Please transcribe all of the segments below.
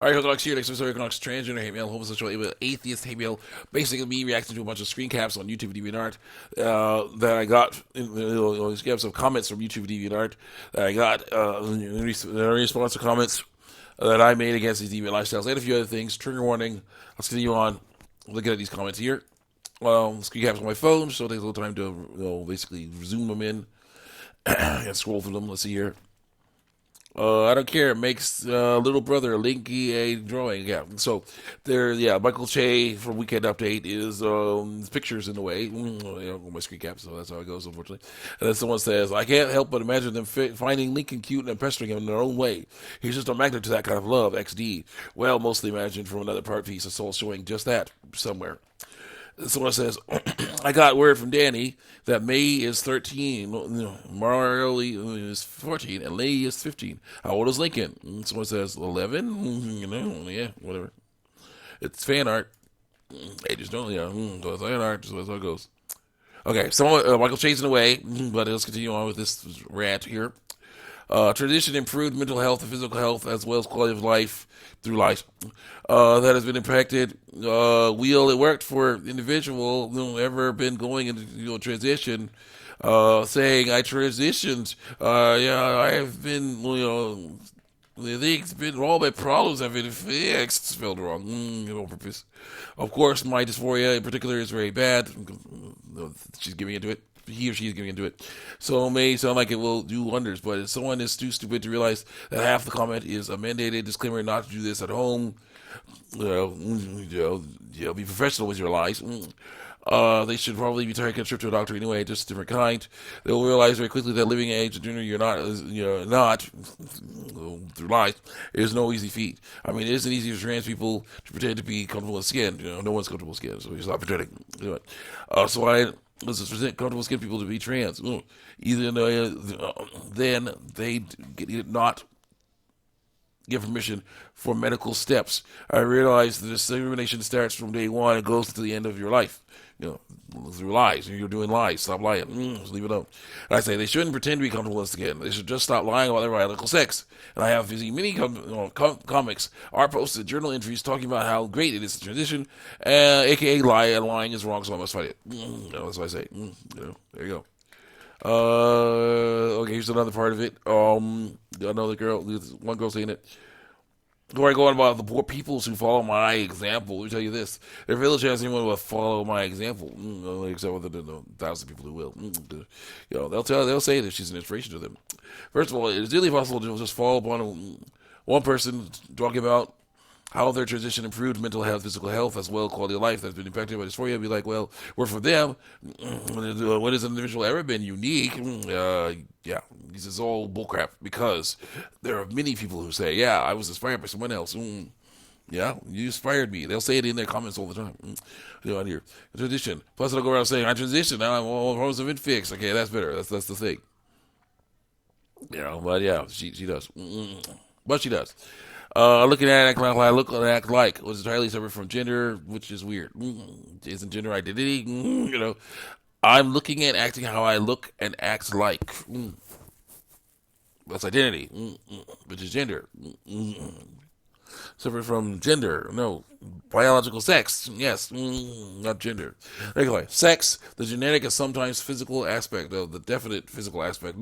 All right, Economics here. Next episode, Economics transgender hate mail, homosexual hate mail, atheist hate mail. Basically, me reacting to a bunch of screen caps on YouTube DeviantArt that I got. These caps of comments from YouTube DeviantArt that I got in response to comments that I made against these deviant lifestyles and a few other things. Trigger warning. Let's continue on. Looking at these comments here. Screen caps on my phone, so it takes a little time to basically zoom them in and scroll through them. Let's see here. I don't care. It makes little brother Linky a drawing. Yeah. So there. Yeah. Michael Che from Weekend Update is pictures in the way. My screen cap. So that's how it goes. Unfortunately. And then someone says, "I can't help but imagine them finding Lincoln cute and pestering him in their own way. He's just a magnet to that kind of love." XD. Well, mostly imagined from another part piece of soul showing just that somewhere. Someone says, I got word from Danny that May is 13, Marley is 14, and Lee is 15. How old is Lincoln? Someone says 11. Yeah, whatever. It's fan art. They just don't, so it's fan art. So that's how it goes. Okay, someone, Michael chasing away, but let's continue on with this rant here. Tradition improved mental health and physical health as well as quality of life through life. That has been impacted. It worked for individual who ever been going into transition. Saying I transitioned. I have been things been all my problems have been fixed. Spelled wrong. On purpose. Of course, my dysphoria in particular is very bad. She's giving into it. He or she is giving into it. So it may sound like it will do wonders, but if someone is too stupid to realize that half the comment is a mandated disclaimer not to do this at home, be professional with your lies. They should probably be taking a trip to a doctor anyway, just a different kind. They'll realize very quickly that living age and junior you're not through life is no easy feat. I mean, it isn't easy for trans people to pretend to be comfortable with skin. No one's comfortable with skin, so you stop pretending. So I. Let's just present comfortable skin people to be trans. Either then they not give permission for medical steps. I realize that discrimination starts from day one and goes to the end of your life. Through lies. You're doing lies. Stop lying. Just leave it alone. And I say they shouldn't pretend to be comfortable with this again. They should just stop lying about their biological sex. And I have seen many comics, art posted journal entries talking about how great it is to transition, aka lying is wrong, so I must fight it. That's what I say. There you go. Okay, here's another part of it. Another girl, one girl saying it. Before I go on about the poor peoples who follow my example, let me tell you this: there really chance anyone will follow my example, except for the thousand people who will. They'll say that she's an inspiration to them. First of all, it's really possible to just fall upon one person talking about how their transition improved mental health, physical health, as well as quality of life that's been impacted by dysphoria. Be like, well, we're for them. When has an individual ever been unique? Yeah, this is all bullcrap because there are many people who say, yeah, I was inspired by someone else. Yeah, you inspired me. They'll say it in their comments all the time. On here. Transition. Plus, they'll go around saying, I transitioned. Now I'm all problems have been fixed. Okay, that's better. That's the thing. But yeah, she does. But she does. Looking at it, acting like I look and act like was entirely separate from gender, which is weird. Isn't gender identity? I'm looking at acting how I look and act like. That's identity, which is gender. Separate from gender, no. Biological sex, yes, not gender. Anyway, sex, the genetic and sometimes physical aspect of the definite physical aspect.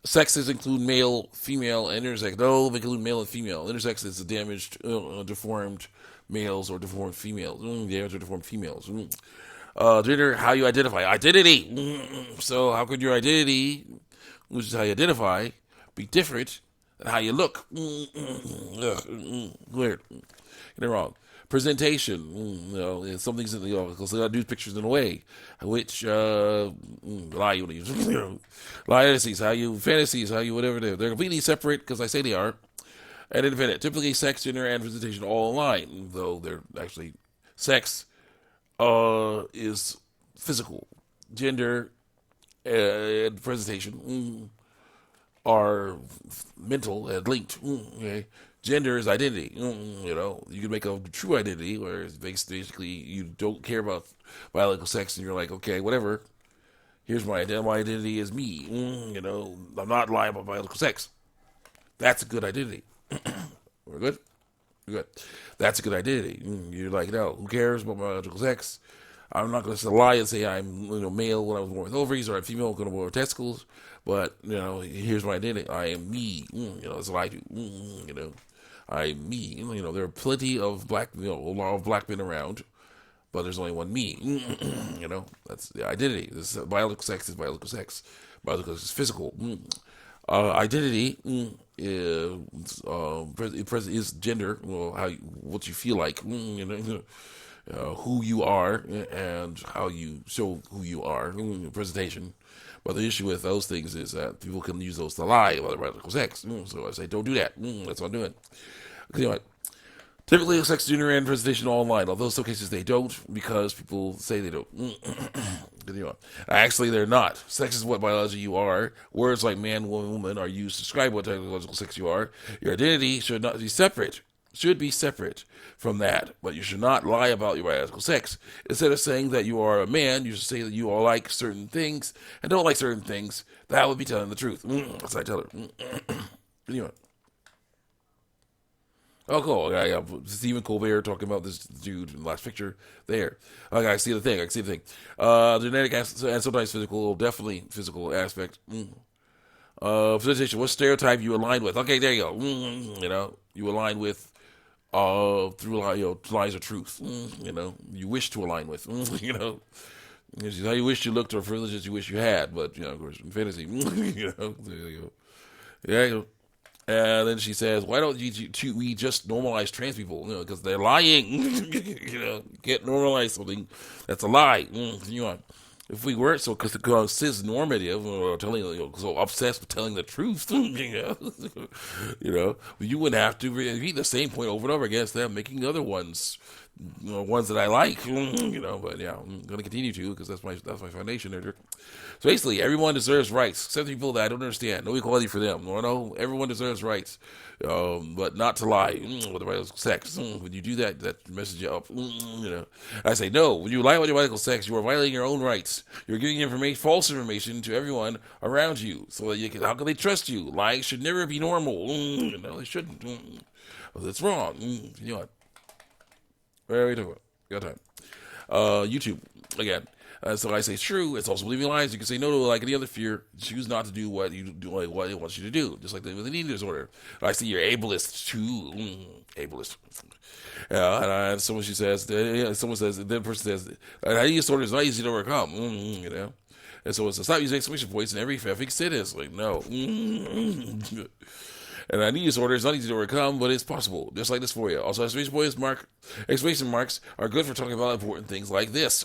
Sexes include male, female, and intersex. No, they include male and female. Intersex is the damaged, deformed males or deformed females. Damaged or deformed females. Gender, how you identify. Identity. So how could your identity, which is how you identify, be different than how you look? Weird. Get it wrong. Presentation, something's because they got to do pictures in a way which lie you use, fantasies, how you whatever they're completely separate because I say they are, and independent. Typically, sex, gender, and presentation all align, though they're actually sex is physical, gender and presentation are mental and linked. Okay. Gender is identity. You can make a true identity where it's basically you don't care about biological sex and you're like, okay, whatever. Here's my identity. My identity is me. I'm not lying about biological sex. That's a good identity. We're good. We're good. That's a good identity. You're like, no, who cares about my biological sex? I'm not going to lie and say I'm male when I was born with ovaries, or I'm female when I was born with testicles. But here's my identity. I am me. That's what I do. I'm me. There are plenty of black, a lot of black men around, but there's only one me. That's the identity. This biological sex is biological sex. Biological sex is physical. Identity is gender. Well, what you feel like. Who you are and how you show who you are. Presentation. But the issue with those things is that people can use those to lie about their biological sex. So I say, don't do that. That's what I'm doing. Anyway, typically, sex, gender, and presentation online. Although in some cases they don't, because people say they don't. Actually, they're not. Sex is what biology you are. Words like man, woman are used to describe what biological sex you are. Your identity should not be separate. Should be separate from that, but you should not lie about your biological sex. Instead of saying that you are a man, you should say that you all like certain things and don't like certain things. That would be telling the truth. That's what I tell her. Anyway. Oh, cool. I got Stephen Colbert talking about this dude in the last picture there. Okay, I see the thing. Genetic and sometimes physical, definitely physical aspect. Presentation, what stereotype you align with? Okay, there you go. You align with through lies of truth. You wish to align with. This is how you wish you looked or privileges you wish you had, but of course, in fantasy. There you go. Yeah, you go. And then she says, "Why don't we just normalize trans people? Because they're lying. Can't normalize something that's a lie. If we weren't so cis normative or so obsessed with telling the truth, you wouldn't have to repeat the same point over and over against them, making other ones, ones that I like, But yeah, I'm gonna continue to because that's my foundation there. So basically, everyone deserves rights, except people that I don't understand. No equality for them. No, everyone deserves rights, but not to lie with the biological sex. When you do that, that messes you up. I say no. When you lie about your biological sex, you are violating your own rights. You're giving false information to everyone around you, so that how can they trust you? Lying should never be normal. They shouldn't. Well, that's wrong. Where are we doing? Got time. YouTube again. So I say it's true. It's also believing lies. You can say no to like any other fear. Choose not to do what you do, like what it wants you to do. Just like with an eating disorder. I see you're ableist too. Ableist. And someone says, the person says, an eating disorder is not easy to overcome. And so it's stop using exclamation points in every effing sentence. Like no. And an eating disorder is not easy to overcome, but it's possible. Just like dysphoria. Also, exclamation marks are good for talking about important things like this.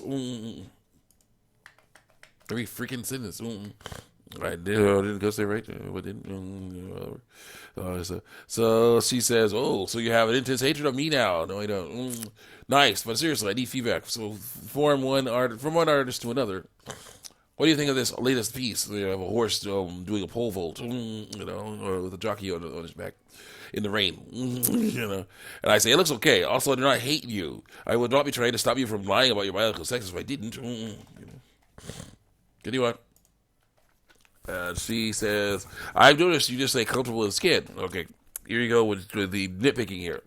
Every freaking sentence. I didn't go say right. What didn't? So she says, "Oh, so you have an intense hatred of me now?" No, I don't. Nice, but seriously, I need feedback. So from one artist to another. What do you think of this latest piece? You have a horse doing a pole vault, or with a jockey on his back in the rain, And I say, it looks okay. Also, I do not hate you. I would not be trying to stop you from lying about your biological sex if I didn't. Anyway, she says, I've noticed you just say comfortable in skin. Okay, here you go with the nitpicking here.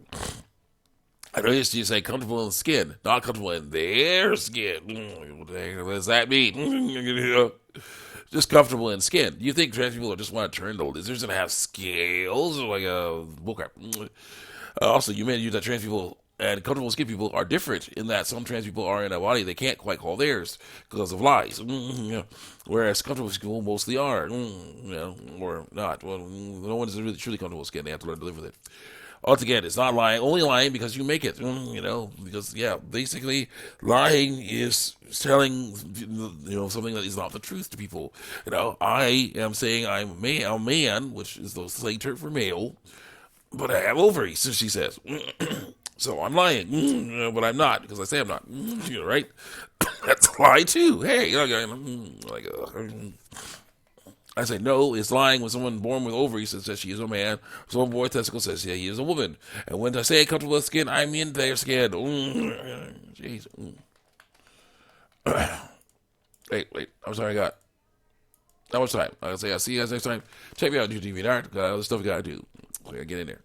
I noticed you say comfortable in skin, not comfortable in their skin. What the heck does that mean? Just comfortable in skin. You think trans people just want to turn the lizards and have scales? Like a bullcrap. Also, you mentioned that trans people and comfortable skin people are different in that some trans people are in a body they can't quite call theirs because of lies. Whereas comfortable skin people mostly are. Or not. Well, no one is really truly comfortable skin. They have to learn to live with it. Altogether, it's not lying. Only lying because you make it. Because basically, lying is telling something that is not the truth to people. I am saying I'm a man, which is the slang term for male, but I have ovaries. So she says, so I'm lying, but I'm not because I say I'm not. Right? That's a lie too. Hey, I say, no, it's lying when someone born with ovaries says she is a man. Someone born with testicles says, he is a woman. And when I say comfortable with skin, I mean their skin. Jeez. Wait. I'm sorry, I got how much time? I'll say, I'll see you guys next time. Check me out on YouTube and Art. Got other stuff I got to do. So I gotta get in there.